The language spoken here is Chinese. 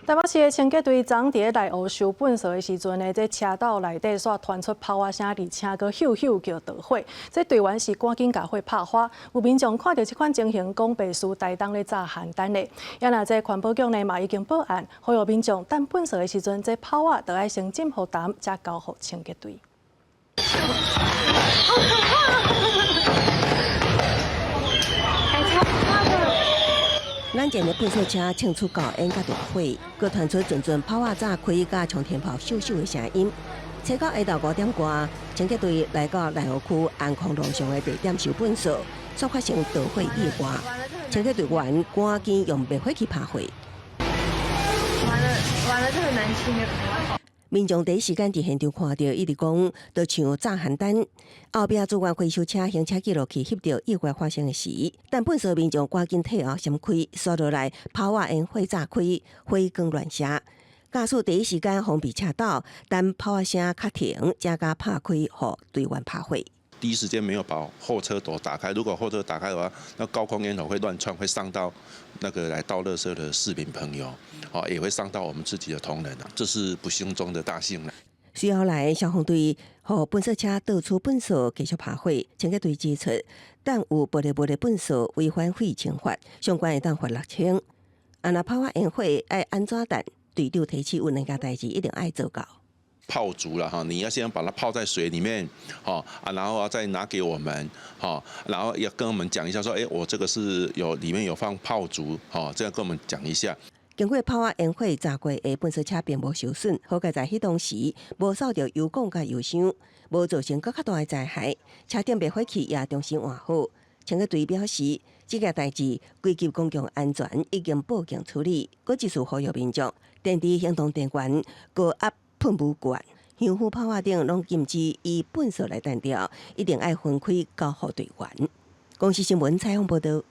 台北市的清洁队昨伫内湖收粪扫的时阵呢，这车道内底煞传出炮啊声，而且佫咻咻叫着火。这队员是赶紧甲火拍花。有民众看到这款情形，讲白事台东咧炸邯郸的。也那这环保局呢嘛已经报案，呼吁民众等粪扫的时阵，这炮啊都要先浸好淡，才交互清洁队。眼前的粪扫车冲出高烟甲大火，佮传出阵阵炮啊炸开甲冲天炮咻咻的声音。车到下昼5点外，清洁队来到内湖区安康路上的地点收粪扫，却发生导火意外。清洁队员赶紧用灭火器拍火。完了，这很难清的。民众第一时间伫现场看到，一直讲，就像炸邯郸。后壁资源回收车行车记录器翕到意外发生的时，但粪扫民众赶紧退后闪开，刷落来炮啊烟火炸开，火光乱射。驾驶第一时间封闭车道，等炮啊声较停，才甲拍开，互队员拍火。第一时间没有把后车斗打开，如果后车打开的话，那高空烟头会乱窜，会伤到那个来倒垃圾的市民朋友，也会伤到我们自己的同仁啊，这是不幸中的大幸了。随后来消防队和粪扫车倒出粪扫继续拍火，清洁队指出，但有玻璃粪扫违反废清法，相关会当罚6000。若炮啊烟火爱安怎办？队长提起有两件代志一定爱做到。泡足了哈，你要先把它泡在水里面，然后再拿给我们，然后要跟我们讲一下说，我这个是里面有放泡足，这样跟我们讲一下。经过炮啊烟火炸过的粪扫车并无受损，好在迄当时无扫到油管甲油箱，无造成更较大的灾害。车顶灭火器也重新换好。清洁队表示，这件代志归咎公共安全，已经报警处理。搁一次呼吁民众，电池行动电源高压喷雾管、香火炮啊等拢禁止以粪扫来单调，一定要分开交互队员。公司新闻采访报道。